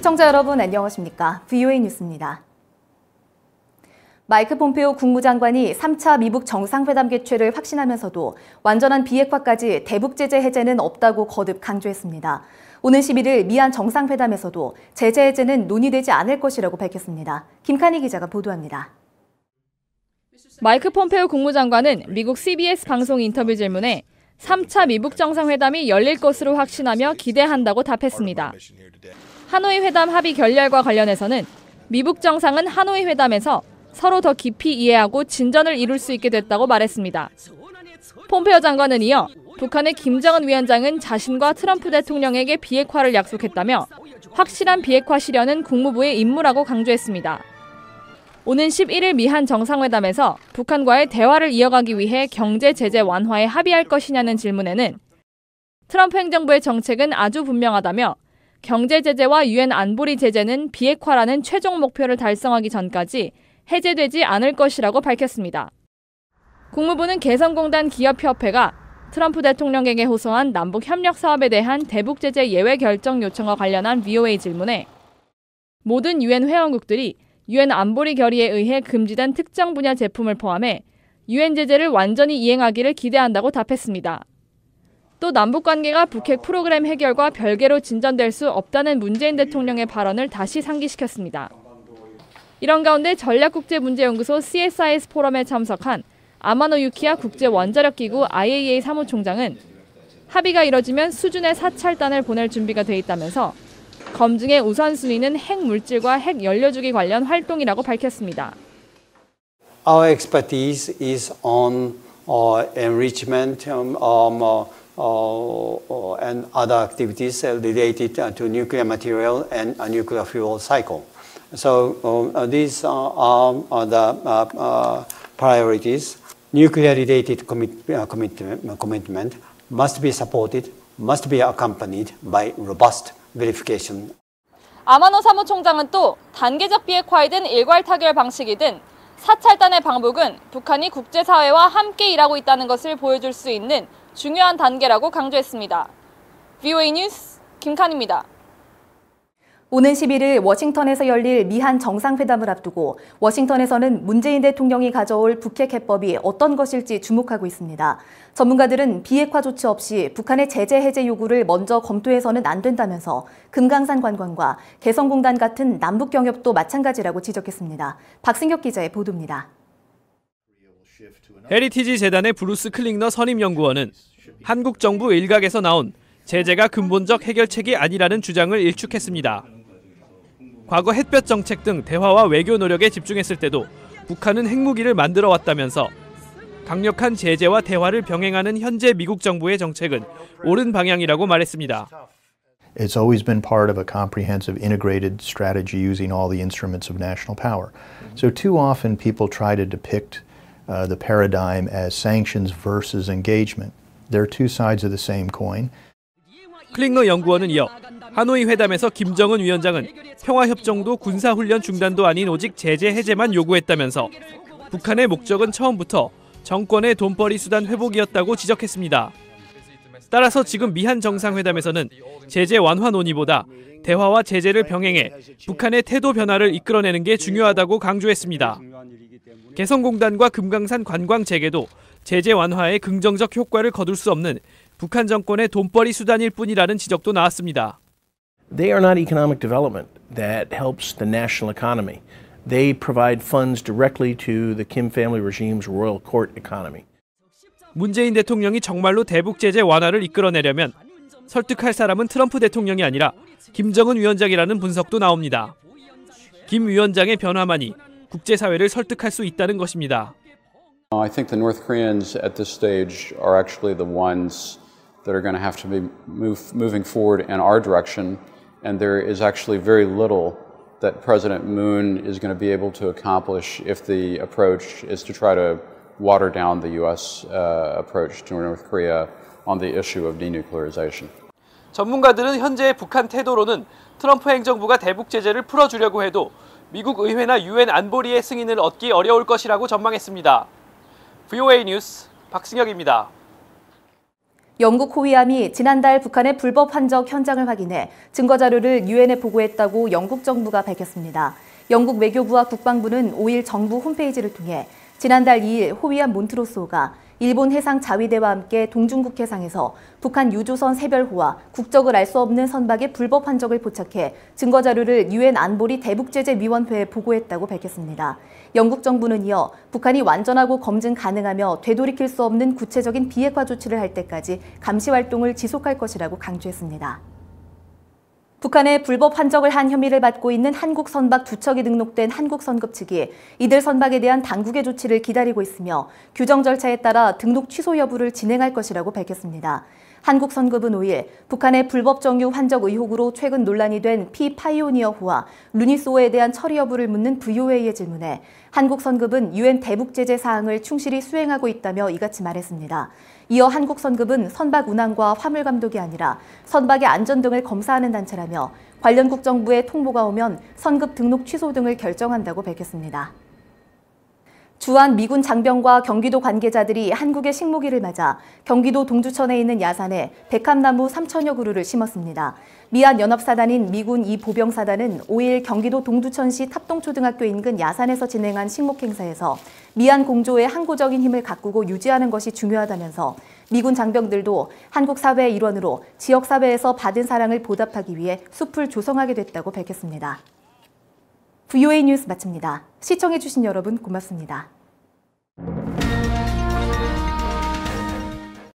시청자 여러분 안녕하십니까? VOA 뉴스입니다. 마이크 폼페오 국무장관이 3차 미북 정상회담 개최를 확신하면서도 완전한 비핵화까지 대북 제재 해제는 없다고 거듭 강조했습니다. 오는 11일 미한 정상회담에서도 제재 해제는 논의되지 않을 것이라고 밝혔습니다. 김칸희 기자가 보도합니다. 마이크 폼페오 국무장관은 미국 CBS 방송 인터뷰 질문에 3차 미북 정상회담이 열릴 것으로 확신하며 기대한다고 답했습니다. 하노이 회담 합의 결렬과 관련해서는 미북 정상은 하노이 회담에서 서로 더 깊이 이해하고 진전을 이룰 수 있게 됐다고 말했습니다. 폼페오 장관은 이어 북한의 김정은 위원장은 자신과 트럼프 대통령에게 비핵화를 약속했다며 확실한 비핵화 실현은 국무부의 임무라고 강조했습니다. 오는 11일 미한 정상회담에서 북한과의 대화를 이어가기 위해 경제 제재 완화에 합의할 것이냐는 질문에는 트럼프 행정부의 정책은 아주 분명하다며 경제 제재와 유엔 안보리 제재는 비핵화라는 최종 목표를 달성하기 전까지 해제되지 않을 것이라고 밝혔습니다. 국무부는 개성공단 기업협회가 트럼프 대통령에게 호소한 남북 협력 사업에 대한 대북 제재 예외 결정 요청과 관련한 VOA 질문에 모든 유엔 회원국들이 유엔 안보리 결의에 의해 금지된 특정 분야 제품을 포함해 유엔 제재를 완전히 이행하기를 기대한다고 답했습니다. 또 남북관계가 북핵 프로그램 해결과 별개로 진전될 수 없다는 문재인 대통령의 발언을 다시 상기시켰습니다. 이런 가운데 전략국제문제연구소 CSIS 포럼에 참석한 아마노 유키야 국제원자력기구 IAEA 사무총장은 합의가 이뤄지면 수준의 사찰단을 보낼 준비가 돼 있다면서 검증의 우선순위는 핵물질과 핵연료주기 관련 활동이라고 밝혔습니다. Our expertise is on enrichment and other activities related to nuclear material and a nuclear fuel cycle. So these are the priorities. Nuclear-related commitment must be supported, must be accompanied by robust verification. 아마노 사무총장은 또 단계적 비핵화이든 일괄 타결 방식이든 사찰단의 방북은 북한이 국제사회와 함께 일하고 있다는 것을 보여줄 수 있는 중요한 단계라고 강조했습니다. VOA 뉴스 김칸입니다. 오는 11일 워싱턴에서 열릴 미한 정상회담을 앞두고 워싱턴에서는 문재인 대통령이 가져올 북핵 해법이 어떤 것일지 주목하고 있습니다. 전문가들은 비핵화 조치 없이 북한의 제재 해제 요구를 먼저 검토해서는 안 된다면서 금강산 관광과 개성공단 같은 남북 경협도 마찬가지라고 지적했습니다. 박승혁 기자의 보도입니다. 헤리티지 재단의 브루스 클링너 선임연구원은 한국 정부 일각에서 나온 제재가 근본적 해결책이 아니라는 주장을 일축했습니다. 과거 햇볕 정책 등 대화와 외교 노력에 집중했을 때도 북한은 핵무기를 만들어 왔다면서 강력한 제재와 대화를 병행하는 현재 미국 정부의 정책은 옳은 방향이라고 말했습니다. It's always been part of a comprehensive integrated strategy using all the instruments of national power. So too often people try to depict the paradigm as sanctions versus engagement. They're two sides of the same coin. 클링너 연구원은 이어 하노이 회담에서 김정은 위원장은 평화협정도 군사훈련 중단도 아닌 오직 제재 해제만 요구했다면서 북한의 목적은 처음부터 정권의 돈벌이 수단 회복이었다고 지적했습니다. 따라서 지금 미한 정상회담에서는 제재 완화 논의보다 대화와 제재를 병행해 북한의 태도 변화를 이끌어내는 게 중요하다고 강조했습니다. 개성공단과 금강산 관광 재개도 제재 완화에 긍정적 효과를 거둘 수 없는 북한 정권의 돈벌이 수단일 뿐이라는 지적도 나왔습니다. They are not economic development that helps the national economy. They provide funds directly to the Kim family regime's royal court economy. 문재인 대통령이 정말로 대북 제재 완화를 이끌어내려면 설득할 사람은 트럼프 대통령이 아니라 김정은 위원장이라는 분석도 나옵니다. 김 위원장의 변화만이 국제사회를 설득할 수 있다는 것입니다. I think the North Koreans at this stage are actually the ones that are going to have to be moving forward in our direction, and there is actually very little that President Moon is going to be able to accomplish if the approach is to try to water down the U.S. approach to North Korea on the issue of denuclearization. 전문가들은 현재의 북한 태도로는 트럼프 행정부가 대북 제재를 풀어주려고 해도 미국 의회나 유엔 안보리의 승인을 얻기 어려울 것이라고 전망했습니다. VOA 뉴스 박승혁입니다. 영국 호위함이 지난달 북한의 불법 환적 현장을 확인해 증거자료를 유엔에 보고했다고 영국 정부가 밝혔습니다. 영국 외교부와 국방부는 5일 정부 홈페이지를 통해 지난달 2일 호위함 몬트로소가 일본 해상 자위대와 함께 동중국 해상에서 북한 유조선 세별호와 국적을 알 수 없는 선박의 불법 환적을 포착해 증거자료를 유엔 안보리 대북제재위원회에 보고했다고 밝혔습니다. 영국 정부는 이어 북한이 완전하고 검증 가능하며 되돌이킬 수 없는 구체적인 비핵화 조치를 할 때까지 감시 활동을 지속할 것이라고 강조했습니다. 북한의 불법 환적을 한 혐의를 받고 있는 한국 선박 2척이 등록된 한국 선급 측이 이들 선박에 대한 당국의 조치를 기다리고 있으며 규정 절차에 따라 등록 취소 여부를 진행할 것이라고 밝혔습니다. 한국 선급은 5일 북한의 불법 정유 환적 의혹으로 최근 논란이 된 파이오니어호와 루니소어에 대한 처리 여부를 묻는 VOA의 질문에 한국 선급은 유엔 대북 제재 사항을 충실히 수행하고 있다며 이같이 말했습니다. 이어 한국 선급은 선박 운항과 화물 감독이 아니라 선박의 안전 등을 검사하는 단체라며 관련 국정부에 통보가 오면 선급 등록 취소 등을 결정한다고 밝혔습니다. 주한 미군 장병과 경기도 관계자들이 한국의 식무기를 맞아 경기도 동주천에 있는 야산에 백합나무 3천여 그루를 심었습니다. 미얀 연합사단인 미군 2보병사단은 5일 경기도 동두천시 탑동초등학교 인근 야산에서 진행한 식목행사에서 미얀 공조의 항구적인 힘을 가꾸고 유지하는 것이 중요하다면서 미군 장병들도 한국 사회의 일원으로 지역사회에서 받은 사랑을 보답하기 위해 숲을 조성하게 됐다고 밝혔습니다. VOA 뉴스 마칩니다. 시청해주신 여러분 고맙습니다.